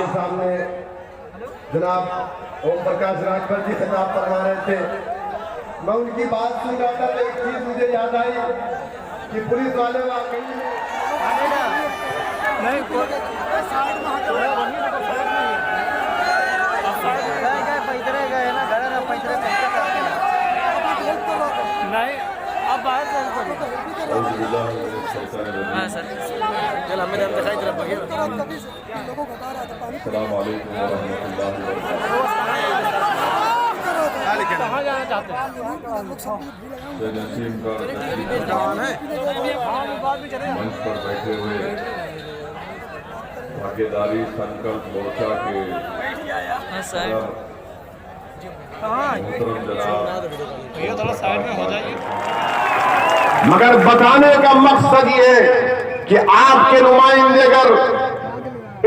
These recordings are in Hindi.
आपके सामने जनाब ओम प्रकाश राजभर जी खिताब फरमा रहे थे। मैं उनकी बात सुन रहा था तो एक चीज मुझे याद आई कि पुलिस वाले वाकई नहीं अब बाहर से हाँ सर चल हमें हम दिखाई तरफ बगे कहाँ जाना चाहते हैं मंच पर बैठे हुए भागीदारी संकल्प मोर्चा के थोड़ा साइड में हो जाइए। मगर बताने का मकसद ये है कि आपके नुमाइंदे अगर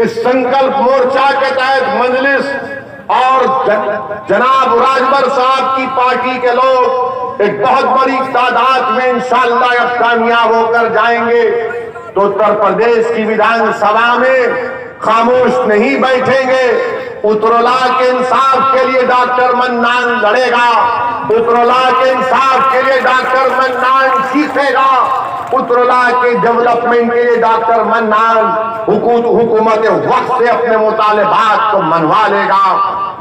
इस संकल्प मोर्चा के तहत मजलिस और जनाब राजभर साहब की पार्टी के लोग एक बहुत बड़ी तादाद में इंशाअल्लाह अब कामयाब होकर जाएंगे तो उत्तर प्रदेश की विधानसभा में खामोश नहीं बैठेंगे। उत्तरला के इंसाफ के लिए डॉक्टर मन्नान लड़ेगा, उत्तरला के इंसाफ के लिए डॉक्टर मन्नान जीतेगा, उत्तरला के डेवलपमेंट के लिए डॉक्टर मन्नान हुकूमत वक्त से अपने मुतालिबात को मनवा लेगा।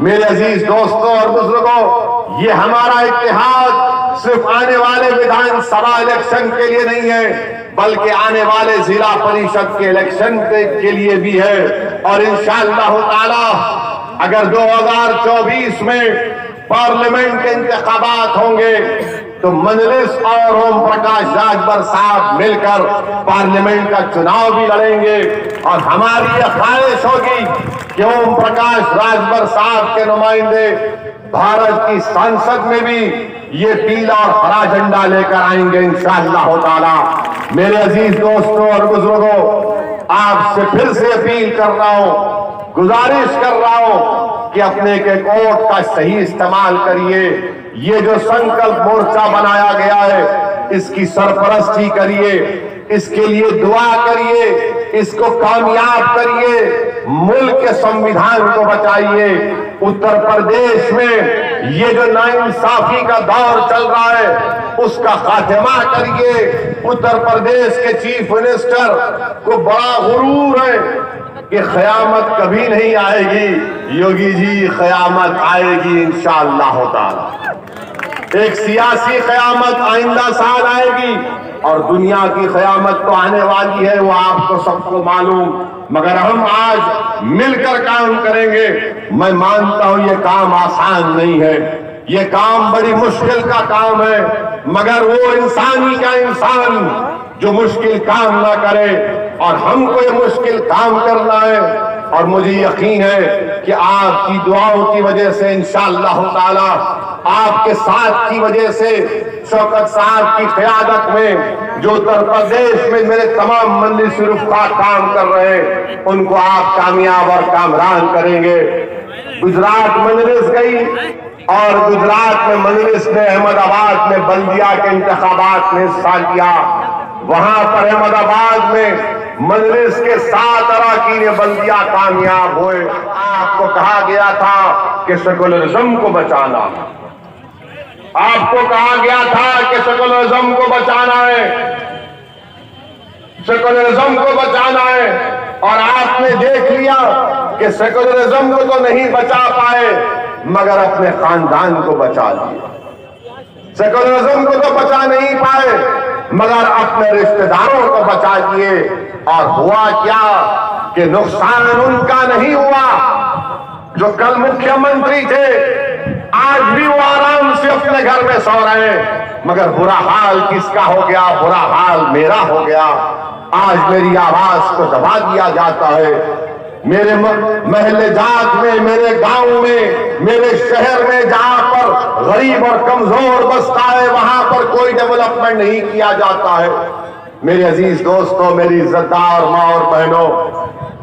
मेरे अजीज दोस्तों और बुजुर्गों, ये हमारा इत्तेहाद सिर्फ आने वाले विधानसभा इलेक्शन के लिए नहीं है बल्कि आने वाले जिला परिषद के इलेक्शन के लिए भी है। और इंशाअल्लाह ताला अगर 2024 में पार्लियामेंट के इंतखाबात होंगे तो मजलिस और ओम प्रकाश राजभर साहब मिलकर पार्लियामेंट का चुनाव भी लड़ेंगे। और हमारी यह ख्वाहिश होगी कि ओम प्रकाश राजभर साहब के नुमाइंदे भारत की संसद में भी ये पीला और हरा झंडा लेकर आएंगे इंशाअल्लाह ताला। मेरे अजीज दोस्तों और बुजुर्गों, आपसे फिर से अपील कर रहा हूं, गुजारिश कर रहा हूं कि अपने के वोट का सही इस्तेमाल करिए। ये जो संकल्प मोर्चा बनाया गया है इसकी सरपरस्ती करिए, इसके लिए दुआ करिए, इसको कामयाब करिए, मुल्क के संविधान को बचाइए। उत्तर प्रदेश में ये जो नाइंसाफी का दौर चल रहा है उसका खात्मा करिए। उत्तर प्रदेश के चीफ मिनिस्टर को बड़ा गुरूर है कि क़यामत कभी नहीं आएगी। योगी जी, क़यामत आएगी इंशाअल्लाह ताला। एक सियासी क़यामत आइंदा साल आएगी और दुनिया की क़यामत तो आने वाली है, वो आपको सबको मालूम। मगर हम आज मिलकर काम करेंगे। मैं मानता हूं ये काम आसान नहीं है, ये काम बड़ी मुश्किल का काम है, मगर वो इंसानी का इंसान जो मुश्किल काम ना करे और हमको ये मुश्किल काम करना है। और मुझे यकीन है कि आपकी दुआओं की वजह से इंशाअल्लाह ताला, आपके साथ की वजह से, शौकत साहब की क़यादत में जो उत्तर प्रदेश में मेरे तमाम मजलिस रुफ़ा काम कर रहे हैं उनको आप कामयाब और कामरान करेंगे। गुजरात मजलिस गई और गुजरात में मजलिस ने अहमदाबाद में बल्दिया के इंतखाबात में हिस्सा लिया। वहां पर अहमदाबाद में मजलिस के 7 अरकान बल्दिया कामयाब हुए। आपको कहा गया था कि सेकुलरिज्म को बचाना, आपको कहा गया था कि सेकुलरिज्म को बचाना है, सेकुलरिज्म को बचाना है। और आपने देख लिया कि सेकुलरिज्म को तो नहीं बचा पाए मगर अपने खानदान को बचा लिया। सेकुलरिज्म को तो बचा नहीं पाए मगर अपने रिश्तेदारों को बचा लिए। और हुआ क्या कि नुकसान उनका नहीं हुआ जो कल मुख्यमंत्री थे, आज भी वो आराम से अपने घर में सो रहे हैं, मगर बुरा हाल किसका हो गया? बुरा हाल मेरा हो गया। आज मेरी आवाज को दबा दिया जाता है। मेरे महल्ले जात में, मेरे गांव में, मेरे शहर में जहां पर गरीब और कमजोर बसता है वहां पर कोई डेवलपमेंट नहीं किया जाता है। मेरे अजीज दोस्तों, मेरी इज्जतदार माँ और बहनों,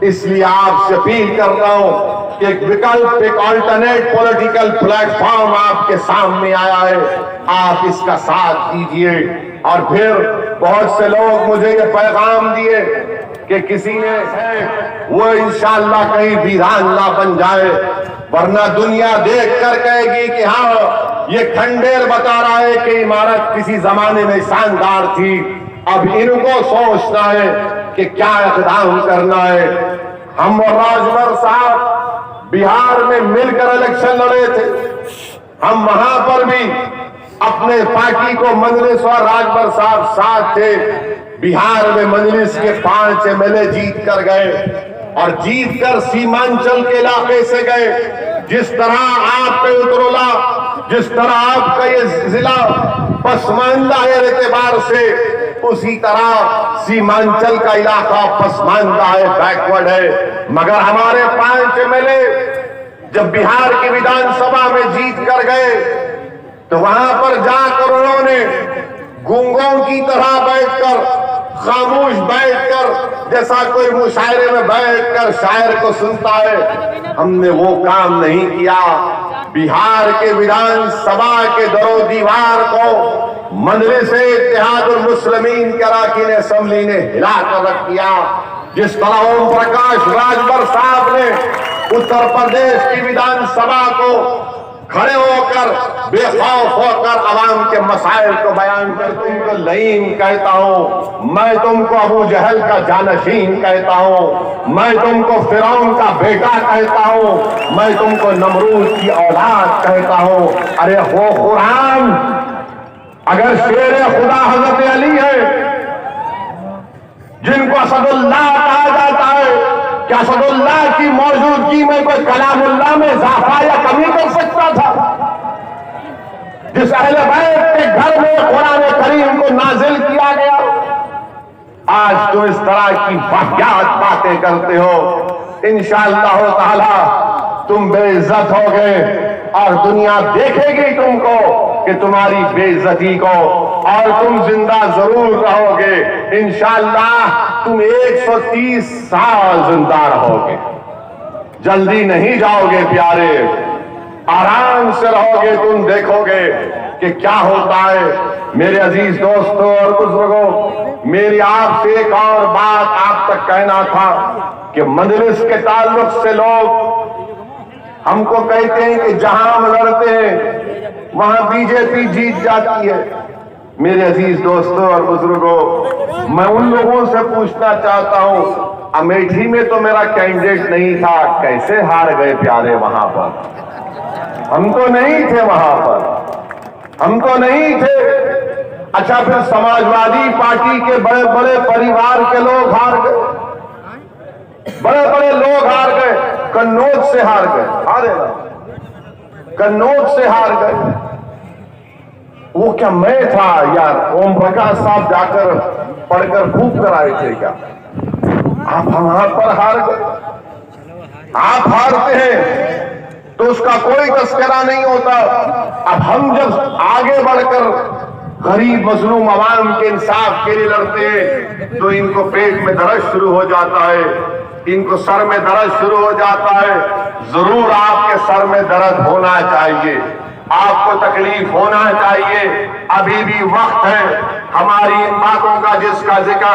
इसलिए आपसे अपील कर रहा हूं कि एक विकल्प, एक अल्टरनेट पॉलिटिकल प्लेटफॉर्म आपके सामने आया है, आप इसका साथ दीजिए। और फिर बहुत से लोग मुझे ये पैगाम दिए कि कि किसी ने वो इंशाअल्लाह कहीं वीरान ना बन जाए, वरना दुनिया देख कर कहेगी कि हाँ ये खंडेर बता रहा है कि इमारत किसी जमाने में शानदार थी। अब इनको सोचना है कि क्या इक़दाम करना है। हम और राजभर साहब बिहार में मिलकर इलेक्शन लड़े थे। हम वहां पर भी अपने पार्टी को मजलिस और राजभर साहब साथ थे। बिहार में मजलिस के 5 MLA जीत कर गए और जीत कर सीमांचल के इलाके से गए। जिस तरह आप पे उतरोला, जिस तरह आपका ये जिला पसमानदा है एतबार से, उसी तरह सीमांचल का इलाका पसमानदा है, बैकवर्ड है। मगर हमारे 5 MLA जब बिहार की विधानसभा में जीत कर गए तो वहां पर जाकर उन्होंने गूंगों की तरह बैठकर, खामोश बैठकर, जैसा कोई मुशायरे में बैठकर शायर को सुनता है, हमने वो काम नहीं किया। बिहार के विधानसभा के दरो दीवार को मजलिस इत्तेहादुल मुस्लिमीन के अरकान असेंबली ने हिला कर रख दिया। जिस तरह ओम प्रकाश राजभर साहब ने उत्तर प्रदेश की विधानसभा को खड़े होकर बेखौफ होकर आवाम के मसाइल को बयान कर, तुमको लईम कहता हूं, मैं तुमको अबू जहल का जानशीन कहता हूं, मैं तुमको फिरौन का बेटा कहता हूं, मैं तुमको नमरूद की औलाद कहता हूं। अरे हो कुरान, अगर शेर खुदा हजरत अली है जिनको असदुल्लाह कहा जाता है, क्या असदुल्लाह की मौजूदगी में कोई कलामुल्लाह में इजाफा या कमी कर सकता था? जिस अहले बैत के घर में कुरान करीम को नाजिल किया गया, आज तो इस तरह की वाहियात बातें करते हो। इंशाअल्लाह ताला तुम बेइज्जत हो गए और दुनिया देखेगी तुमको कि तुम्हारी बेइज्जती को, और तुम जिंदा जरूर रहोगे। इंशाअल्लाह तुम 130 साल जिंदा रहोगे, जल्दी नहीं जाओगे प्यारे, आराम से रहोगे। तुम देखोगे कि क्या होता है। मेरे अजीज दोस्तों और बुजुर्गों, मेरी आपसे एक और बात आप तक कहना था कि मजलिस के ताल्लुक से लोग हमको कहते हैं कि जहां हम लड़ते हैं वहां बीजेपी जीत जाती है। मेरे अजीज दोस्तों और बुजुर्गों, मैं उन लोगों से पूछना चाहता हूं, अमेठी में तो मेरा कैंडिडेट नहीं था, कैसे हार गए प्यारे? वहां पर हम तो नहीं थे, वहां पर हम तो नहीं थे। अच्छा, फिर समाजवादी पार्टी के बड़े बड़े परिवार के लोग हार गए, बड़े बड़े लोग हार गए, कन्नौज से हार गए, हारे कन्नौज से हार गए। वो क्या मैं था यार? ओम प्रकाश साहब जाकर पढ़कर खूब कराए थे क्या? आप वहां पर हार गए। आप हारते हैं तो उसका कोई तस्करा नहीं होता। अब हम जब आगे बढ़कर गरीब मजलूम अवाम के इंसाफ के लिए लड़ते हैं तो इनको पेट में दर्द शुरू हो जाता है, इनको सर में दर्द शुरू हो जाता है। जरूर आपके सर में दर्द होना चाहिए, आपको तकलीफ होना चाहिए, अभी भी वक्त है। हमारी इन बातों का जिसका जिक्र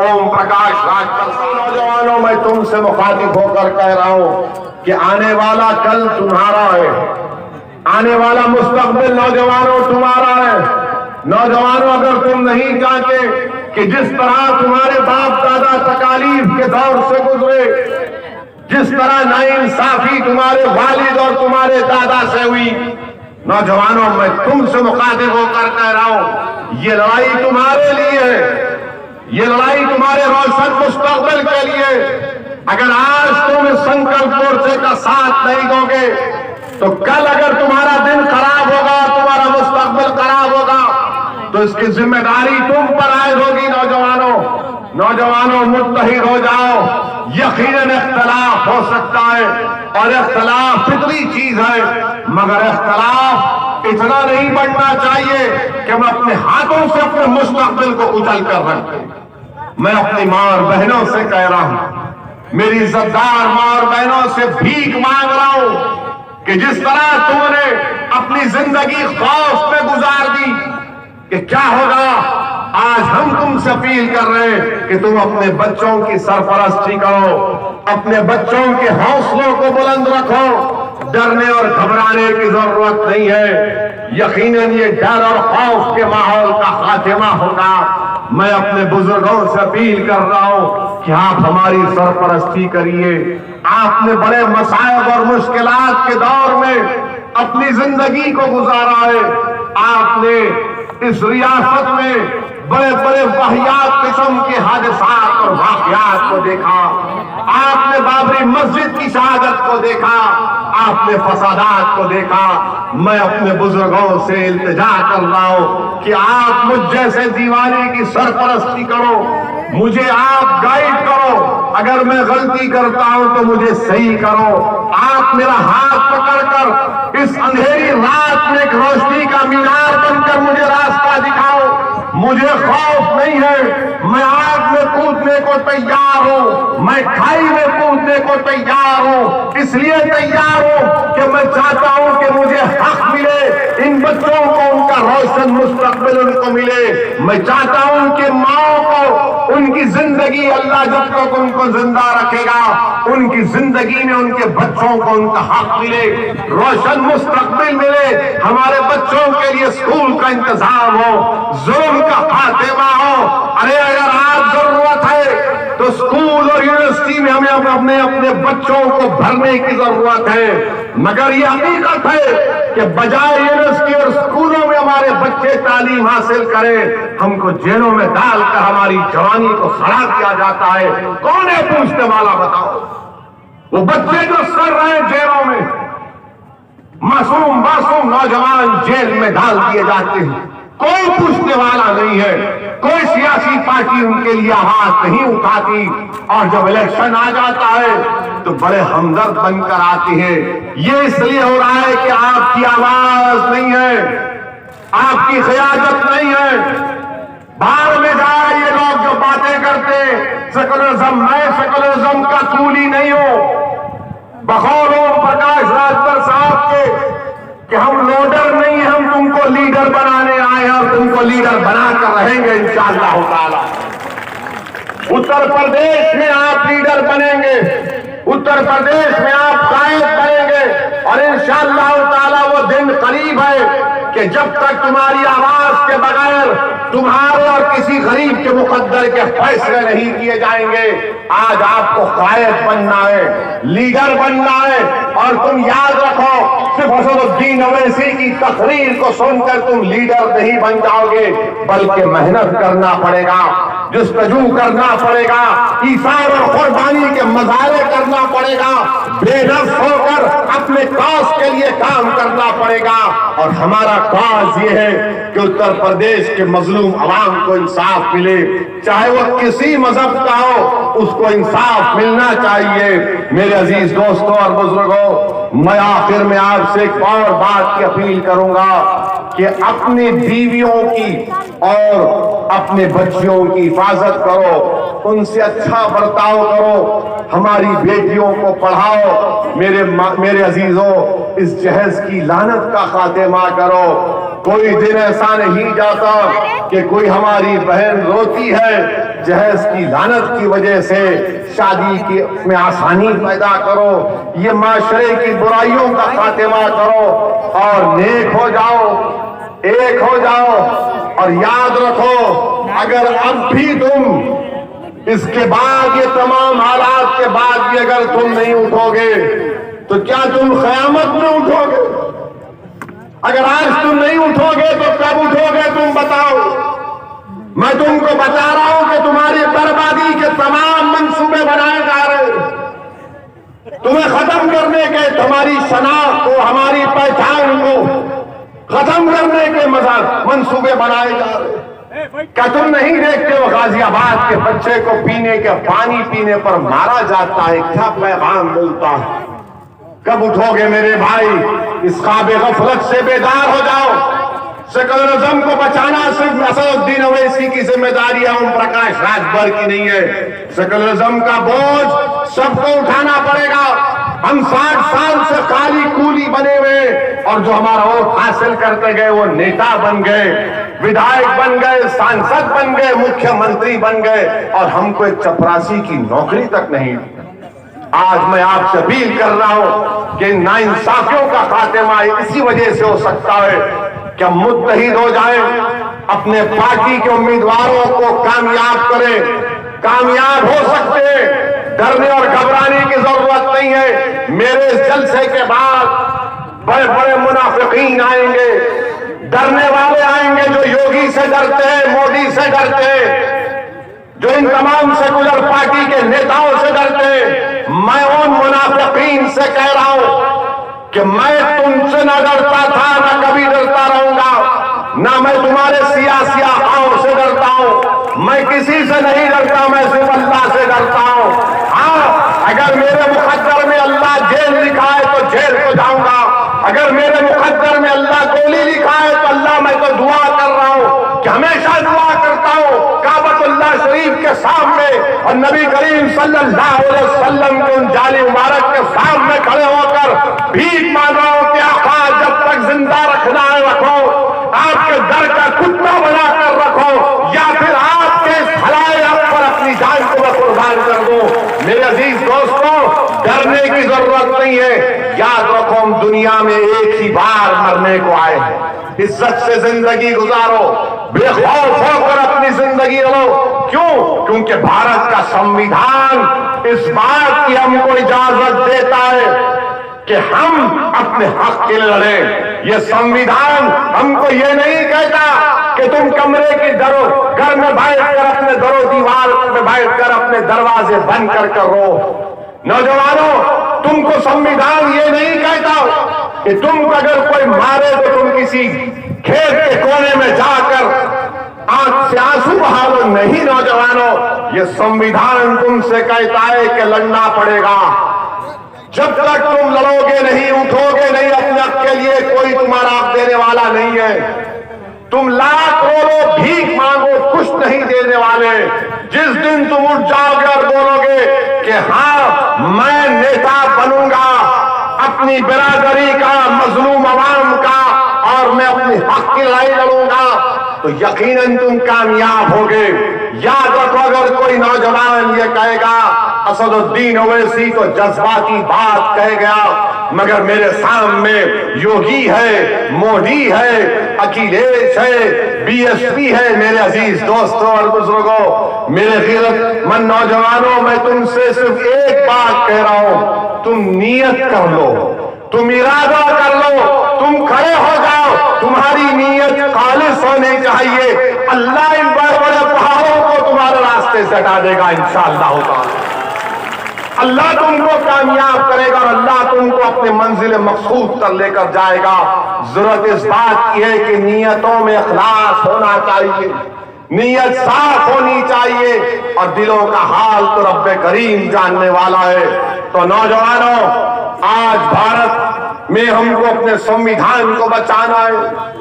ओम प्रकाश राजभर साहब। नौजवानों, मैं तुमसे मुखातिब होकर कह रहा हूं कि आने वाला कल तुम्हारा है, आने वाला मुस्तकबिल नौजवानों तुम्हारा है। नौजवानों, अगर तुम नहीं चाहते कि जिस तरह तुम्हारे बाप दादा तकालीफ के दौर से गुजरे, जिस तरह नाइंसाफी तुम्हारे वालिद और तुम्हारे दादा से हुई, नौजवानों मैं तुमसे मुखातिब होकर कह रहा हूं, ये लड़ाई तुम्हारे लिए है, ये लड़ाई तुम्हारे रोशन मुस्तकबिल के लिए। अगर आज तुम इस संकल्प मोर्चे का साथ नहीं दोगे तो कल अगर तुम्हारा दिन खराब होगा, तुम्हारा मुस्तकबिल खराब होगा, तो इसकी जिम्मेदारी तुम पर आयद होगी। नौजवानों मुत्तहिद हो जाओ। यकीनन इख्तलाफ हो सकता है और इख्तलाफ फितरी चीज है, मगर इख्तलाफ इतना नहीं बढ़ना चाहिए कि हम अपने हाथों से अपने मुस्तकबिल को उछल कर रखें। मैं अपनी मां और बहनों से कह रहा हूं, मेरी इज्जतदार मां और बहनों से भीख मांग रहा हूं कि जिस तरह तुमने अपनी जिंदगी खौफ में गुजार दी कि क्या होगा आज हम तुमसे अपील कर रहे हैं कि तुम अपने बच्चों की सरपरस्ती करो, अपने बच्चों के हौसलों को बुलंद रखो। डरने और घबराने की जरूरत नहीं है। यकीनन ये डर और खौफ के माहौल का खात्मा होगा। मैं अपने बुजुर्गों से अपील कर रहा हूं कि आप हमारी सरपरस्ती करिए। आपने बड़े मसाइब और मुश्किलात के दौर में अपनी जिंदगी को गुजारा है। आपने इस रियासत में बड़े बड़े वाहियात किस्म के हादसात और वाकयात को देखा। आपने बाबरी मस्जिद की शहादत को देखा, आपने फसादात को देखा। मैं अपने बुजुर्गों से इल्तिजा कर रहा हूं कि आप मुझ जैसे दीवाने की सरपरस्ती करो, मुझे आप गाइड करो। अगर मैं गलती करता हूं तो मुझे सही करो। आप मेरा हाथ पकड़कर इस अंधेरी रात में एक रोशनी का मीनार बनकर मुझे रास्ता दिखाओ। मुझे खौफ नहीं है, मैं आग में कूदने को तैयार हूं, मैं खाई में कूदने को तैयार हूं। इसलिए तैयार हूं कि मैं चाहता हूं कि मुझे हक मिले, इन बच्चों को उनका रोशन मुस्तकबिल उनको मिले। मैं चाहता हूं कि माओ को उनकी जिंदगी, अल्लाह जब तक उनको जिंदा रखेगा, उनकी जिंदगी में उनके बच्चों को उनका हक मिले, रोशन मुस्तकबिल मिले। हमारे बच्चों के लिए स्कूल का इंतजाम हो, जुल्म का खात्मा हो। अरे अगर आज जरूरत है तो स्कूल और यूनिवर्सिटी में हमें अपने अपने बच्चों को भरने की जरूरत है। मगर यह हकीकत है कि बजाय यूनिवर्सिटी और स्कूलों में हमारे बच्चे तालीम हासिल करें, हमको जेलों में डालकर हमारी जवानी को खड़ा किया जाता है। कौन है पूछने वाला, बताओ? वो बच्चे जो सड़ रहे हैं जेलों में, मासूम नौजवान जेल में डाल दिए जाते हैं, कोई पूछने वाला नहीं है। कोई सियासी पार्टी उनके लिए आवाज नहीं उठाती। और जब इलेक्शन आ जाता है तो बड़े हमदर्द बनकर आती है। ये इसलिए हो रहा है कि आपकी आवाज नहीं है, आपकी क़यादत नहीं है। बाहर में जाए ये लोग जो बातें करते, सेकुलरिज्म, मैं सेकुलरिज्म का कूली नहीं हूं। बखौर ओम प्रकाश राजभर साहब के कि हम लोडर नहीं, हम तुमको लीडर बनाने आए हैं और तुमको लीडर बनाकर रहेंगे इंशाअल्लाह ताला। उत्तर प्रदेश में आप लीडर बनेंगे, उत्तर प्रदेश में आप कायद बनेंगे और इंशाअल्लाह ताला वो दिन करीब है कि जब तक तुम्हारी आवाज के बगैर तुम्हारे और किसी गरीब के मुकद्दर के फैसले नहीं किए जाएंगे। आज आपको कायद बनना है, लीडर बनना है। और तुम याद रखो, सिर्फ असदुद्दीन अवैसी की तकरीर को सुनकर तुम लीडर नहीं बन जाओगे, बल्कि मेहनत करना पड़ेगा, जुस्तजू करना पड़ेगा, ईसार और कुर्बानी के मजारे करना पड़ेगा, बेनफ्स होकर अपने काज के लिए काम करना पड़ेगा। और हमारा काज ये है कि उत्तर प्रदेश के मजलूम अवाम को इंसाफ मिले, चाहे वो किसी मजहब का हो, उसको इंसाफ मिलना चाहिए। मेरे अजीज दोस्तों और बुजुर्गों, मैं आखिर में आपसे एक और बात की अपील करूंगा कि अपनी बीवियों की और अपने बच्चियों की हिफाजत करो, उनसे अच्छा बर्ताव करो, हमारी बेटियों को पढ़ाओ। मेरे अजीजों, इस जहेज की लानत का खात्मा करो। कोई दिन ऐसा नहीं जाता कि कोई हमारी बहन रोती है, जहेज की लानत की वजह से शादी की में आसानी पैदा करो, ये माशरे की बुराइयों का खात्मा करो और नेक हो जाओ, एक हो जाओ। और याद रखो, अगर अब भी तुम इसके बाद, ये तमाम हालात के बाद भी अगर तुम नहीं उठोगे तो क्या तुम क़यामत में उठोगे? अगर आज तुम नहीं उठोगे तो कब उठोगे तुम बताओ? मैं तुमको बता रहा हूं कि तुम्हारी बर्बादी के तमाम मंसूबे बनाए जा रहे हैं, तुम्हें खत्म करने के, तुम्हारी शनाख्त को, हमारी पहचान को खत्म करने के मंसूबे बनाए जा रहे हैं। क्या तुम नहीं देखते हो गाजियाबाद के बच्चे को पीने के पानी पीने पर मारा जाता है, क्या पैगाम मिलता है? कब उठोगे मेरे भाई? इस ख्वाब गफलत से बेदार हो जाओ। सेकुलरिज्म को बचाना सिर्फ असदुद्दीन अवैसी की जिम्मेदारी है, ओम प्रकाश राजभर की नहीं है। सेकुलरिज्म का बोझ सबको उठाना पड़ेगा। हम 60 साल से खाली कूली बने हुए, और जो हमारा वोट हासिल करते गए वो नेता बन गए, विधायक बन गए, सांसद बन गए, मुख्यमंत्री बन गए, और हमको एक चपरासी की नौकरी तक नहीं। आज मैं आपसे अपील कर रहा हूं कि नाइंसाफियों का खात्मा इसी वजह से हो सकता है कि हम मुत्तहिद हो जाएं, अपने पार्टी के उम्मीदवारों को कामयाब करें। कामयाब हो सकते हैं, डरने और घबराने की जरूरत नहीं है। मेरे इस जलसे के बाद बड़े बड़े मुनाफिकीन आएंगे, डरने वाले आएंगे जो योगी से डरते हैं, मोदी से डरते हैं, जो इन तमाम सेकुलर पार्टी के नेताओं से डरते हैं। मैं उन मुनाफिकीन से कह रहा हूं कि मैं तुमसे न डरता था, न कभी डरता रहूंगा, ना मैं तुम्हारे सियासी आकाओं से डरता हूं। मैं किसी से नहीं डरता, मैं सिर्फ अल्लाह से डरता हूं। हाँ, अगर मेरे मुकद्दर में अल्लाह जेल लिखा है तो जेल को जाऊंगा, अगर मेरे मुकद्दर में अल्लाह गोली लिखा है तो अल्लाह, मैं तो दुआ कर रहा हूं कि हमेशा दुआ करता हूं काबतुल्लाह शरीफ के सामने और नबी करीम सल्लल्लाहु अलैहि वसल्लम के उन जाली मुबारक के सामने खड़े होकर भीख मांग रहा हूं कि आका जब तक जिंदा रखना है रखो, आपके दर का कुत्ता बनाकर रखो, या फिर आपके भलाई आप पर अपनी जान को मैं कुर्बान कर दूं। मेरे अजीज दोस्तों, डरने की जरूरत नहीं है। याद रखो, हम दुनिया में एक ही बार मरने को आए हैं। इज्जत से जिंदगी गुजारो, बेखौफ होकर अपनी जिंदगी लो। क्यों? क्योंकि भारत का संविधान इस बात की हमको इजाजत देता है कि हम अपने हक के लिए लड़ें। यह संविधान हमको ये नहीं कहता कि तुम कमरे की दरो घर में बैठकर अपने दरो दीवार में बैठकर अपने दरवाजे बंद कर रो। नौजवानों, तुमको संविधान ये नहीं कहता कि तुम अगर कोई मारे तो तुम किसी खेत के कोने में जाकर आंख से आंसू बहा लो। नहीं नौजवानों, ये संविधान तुमसे कहता है कि लड़ना पड़ेगा। जब तक तुम लड़ोगे नहीं, उठोगे नहीं अपने हक के लिए, कोई तुम्हारा हक देने वाला नहीं है। तुम लाख रोलो, भीख मांगो, कुछ नहीं देने वाले। जिस दिन तुम उठ जाओगे और बोलोगे कि हाँ मैं नेता बनूंगा अपनी बिरादरी का, मजलूम अवाम का, और मैं अपने हक की लड़ाई लड़ूंगा, तो यकीनन तुम कामयाब होगे। याद रखो, अगर कोई नौजवान ये कहेगा असदुद्दीन ओवैसी तो जज्बाती बात कह गया, मगर मेरे सामने योगी है, मोदी है, अखिलेश है, बीएसपी है। मेरे अजीज दोस्तों और बुजुर्गों, मेरे गैरतमंद नौजवानों, मैं तुमसे सिर्फ एक बात कह रहा हूं, तुम नियत कर लो, तुम इरादा कर लो, तुम खड़े हो जाओ। तुम्हारी नीयत खालिस होनी चाहिए। अल्लाह इन बड़े बड़े पहाड़ों को तुम्हारे रास्ते से हटा देगा इंशाअल्लाह ताला। अल्लाह तुमको कामयाब करेगा और अल्लाह तुमको अपने मंजिल मकसूद पर लेकर जाएगा। जरूरत इस बात की है कि नियतों में इखलास होना चाहिए, नीयत साफ होनी चाहिए, और दिलों का हाल तो रब्बे करीम जानने वाला है। तो नौजवानों, आज भारत में हमको अपने संविधान को बचाना है,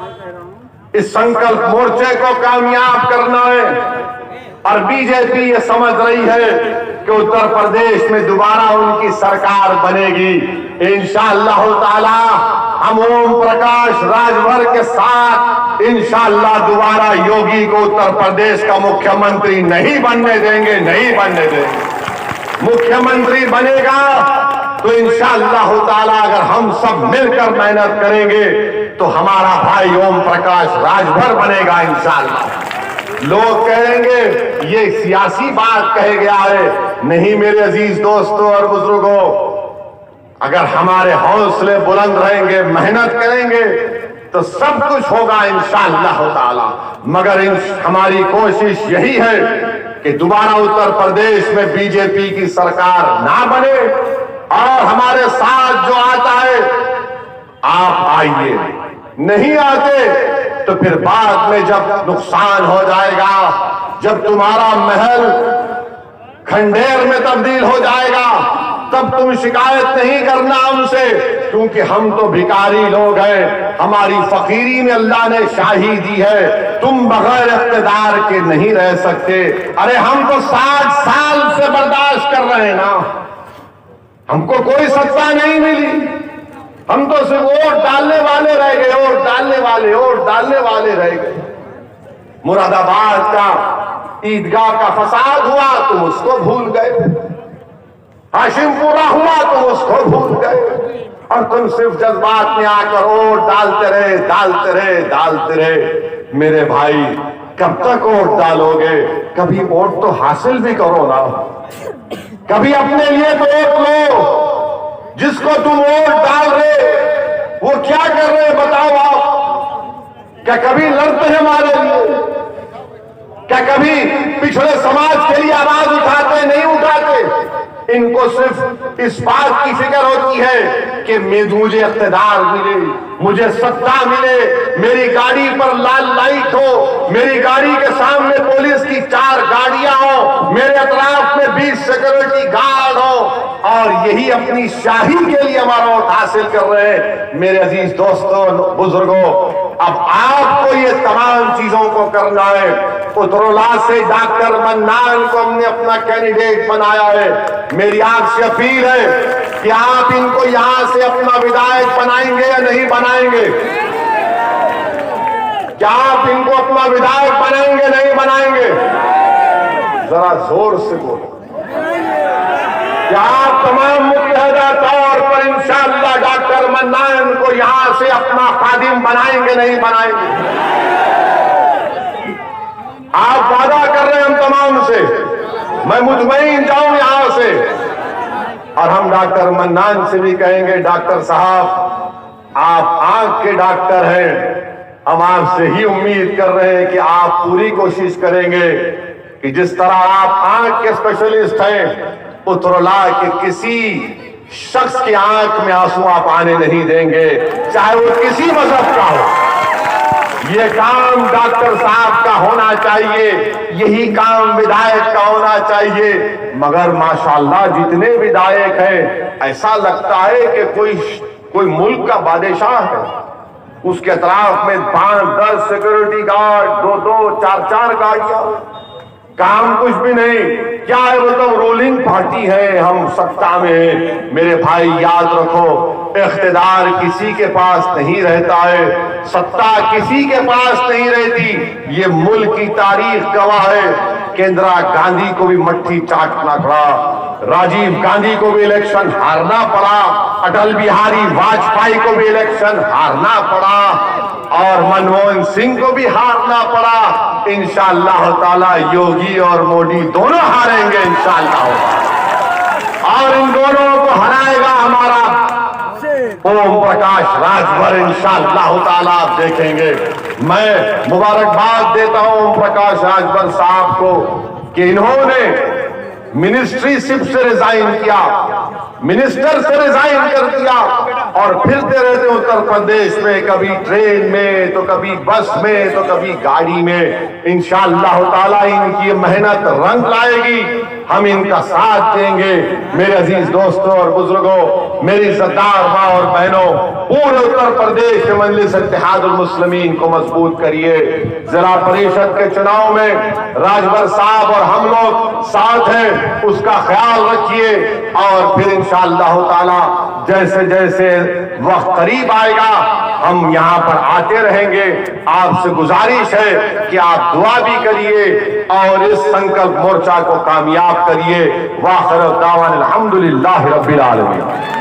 इस संकल्प मोर्चे को कामयाब करना है। और बीजेपी ये समझ रही है कि उत्तर प्रदेश में दोबारा उनकी सरकार बनेगी। इंशाअल्लाह ताला हम ओम प्रकाश राजभर के साथ इंशाअल्लाह दोबारा योगी को उत्तर प्रदेश का मुख्यमंत्री नहीं बनने देंगे, नहीं बनने देंगे। मुख्यमंत्री बनेगा तो इंशाअल्लाह ताला अगर हम सब मिलकर मेहनत करेंगे तो हमारा भाई ओम प्रकाश राजभर बनेगा इंशाअल्लाह। लोग कहेंगे ये सियासी बात कह गया है। नहीं मेरे अजीज दोस्तों और बुजुर्गों, अगर हमारे हौसले बुलंद रहेंगे, मेहनत करेंगे तो सब कुछ होगा इंशाअल्लाह ताला। मगर हमारी कोशिश यही है कि दोबारा उत्तर प्रदेश में बीजेपी की सरकार ना बने, और हमारे साथ जो आता है आप आइए, नहीं आते तो फिर बाद में जब नुकसान हो जाएगा, जब तुम्हारा महल खंडेर में तब्दील हो जाएगा, तब तुम शिकायत नहीं करना हमसे, क्योंकि हम तो भिखारी लोग हैं। हमारी फकीरी में अल्लाह ने शाही दी है, तुम बगैर इख्तिदार के नहीं रह सकते। अरे हम तो 60 साल से बर्दाश्त कर रहे हैं ना, हमको कोई सत्ता नहीं मिली, हम तो सिर्फ वोट डालने वाले रह गए, वोट डालने वाले, वोट डालने वाले रह गए। मुरादाबाद का ईदगाह का फसाद हुआ, तुम उसको भूल गए। हाशिमपुरा हुआ, तुम उसको भूल गए। और तुम सिर्फ जज्बात में आकर वोट डालते रहे, डालते रहे, डालते रहे। मेरे भाई, कब तक वोट डालोगे? कभी वोट तो हासिल भी करो ना, कभी अपने लिए तो वोट लो। जिसको तुम वोट डाल रहे वो क्या कर रहे बताओ आप? क्या कभी लड़ते हैं हमारे लिए? क्या कभी पिछड़े समाज के लिए आवाज उठाते? नहीं उठाते। इनको सिर्फ इस बात की फिक्र होती है कि मुझे इख्तिदार मिले, मुझे सत्ता मिले, मेरी गाड़ी पर लाल लाइट हो, मेरी गाड़ी के सामने पुलिस की 4 गाड़ियां हो, मेरे अतराफ में 20 सिक्योरिटी गार्ड हो, और यही अपनी शाही के लिए हमारा वोट हासिल कर रहे हैं। मेरे अजीज दोस्तों, बुजुर्गों, अब आपको ये तमाम चीजों को करना है। उतरौला से डॉक्टर मन्नान को हमने अपना कैंडिडेट बनाया है। मेरी आपसे अपील है कि आप इनको यहां से अपना विधायक बनाएंगे या नहीं बनाएंगे? क्या आप इनको अपना विधायक बनाएंगे, नहीं बनाएंगे? जरा जोर से बोलो। क्या आप तमाम मुत्तहदा तौर पर इंशाअल्लाह डॉक्टर मन्नान को यहां से अपना खादिम बनाएंगे, नहीं बनाएंगे? आप वादा कर रहे हैं हम तमाम से, मैं मुतमईन जाऊं यहां से। और हम डॉक्टर मन्नान से भी कहेंगे, डॉक्टर साहब आप आंख के डॉक्टर हैं, हम आपसे ही उम्मीद कर रहे हैं कि आप पूरी कोशिश करेंगे कि जिस तरह आप आंख के स्पेशलिस्ट हैं, उतरौला के किसी शख्स की आंख में आंसू आप आने नहीं देंगे, चाहे वो किसी मजहब का हो। ये काम डॉक्टर साहब का होना चाहिए, यही काम विधायक का होना चाहिए। मगर माशाल्लाह जितने विधायक हैं, ऐसा लगता है कि कोई मुल्क का बादशाह है। उसके अतराफ में 5-10 सिक्योरिटी गार्ड, 2-2, 4-4 गाड़ियां, काम कुछ भी नहीं। क्या है वो तो रूलिंग पार्टी है, हम सत्ता में हैं। मेरे भाई याद रखो, इख्तिदार किसी के पास नहीं रहता है, सत्ता किसी के पास नहीं रहती। ये मुल्क की तारीख गवाह है कि इंदिरा गांधी को भी मट्ठी चाटना पड़ा, राजीव गांधी को भी इलेक्शन हारना पड़ा, अटल बिहारी वाजपेयी को भी इलेक्शन हारना पड़ा, और मनमोहन सिंह को भी हारना पड़ा। इंशाअल्लाह ताला योगी और मोदी दोनों हारेंगे इंशाअल्लाह, और इन दोनों को हराएगा हमारा ओम प्रकाश राजभर इंशाअल्लाह ताला। आप देखेंगे। मैं मुबारकबाद देता हूं ओम प्रकाश राजभर साहब को कि इन्होंने मिनिस्ट्रीशिप से रिजाइन किया, मिनिस्टर से रिजाइन कर दिया, और फिरते रहते उत्तर प्रदेश में, कभी ट्रेन में तो कभी बस में तो कभी गाड़ी में। इंशाअल्लाह ताला इनकी मेहनत रंग लाएगी, हम इनका साथ देंगे। मेरे अजीज दोस्तों और बुजुर्गों, मेरी इज्जतदार माँ और बहनों, पूरे उत्तर प्रदेश के मजलिस इत्तेहादुल मुस्लिमीन को मजबूत करिए। जिला परिषद के चुनाव में राजभर साहब और हम लोग साथ हैं, उसका ख्याल रखिए। और फिर इंशाअल्लाह ताला जैसे जैसे वक्त करीब आएगा हम यहाँ पर आते रहेंगे। आपसे गुजारिश है कि आप दुआ भी करिए और इस संकल्प मोर्चा को कामयाब करिए। वाखिर दावान अल्हम्दुलिल्लाह रब्बिल आलमीन।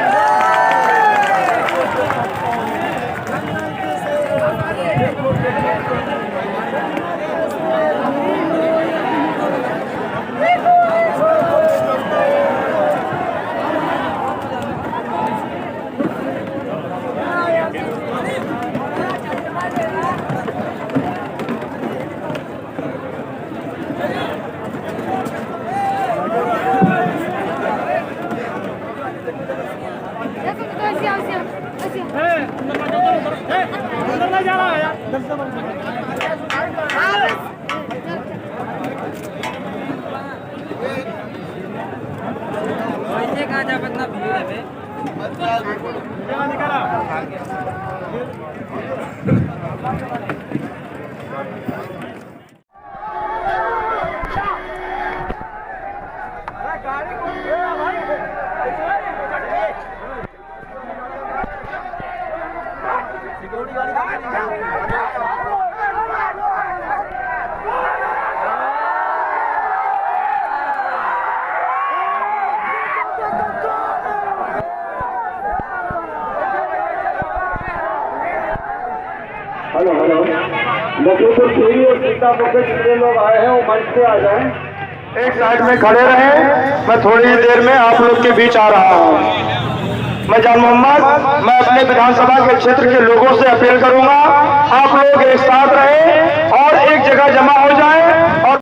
गाड़ी हेलो हेलो, लखीमपुर खीरी और सीतापुर से जितने लोग आए हैं वो मंच पे आ जाएं। एक साइड में खड़े रहें, मैं थोड़ी ही देर में आप लोग के बीच आ रहा हूँ। मैं जान मोहम्मद, मैं अपने विधानसभा के क्षेत्र के लोगों से अपील करूंगा, आप लोग एक साथ रहें और एक जगह जमा हो जाएं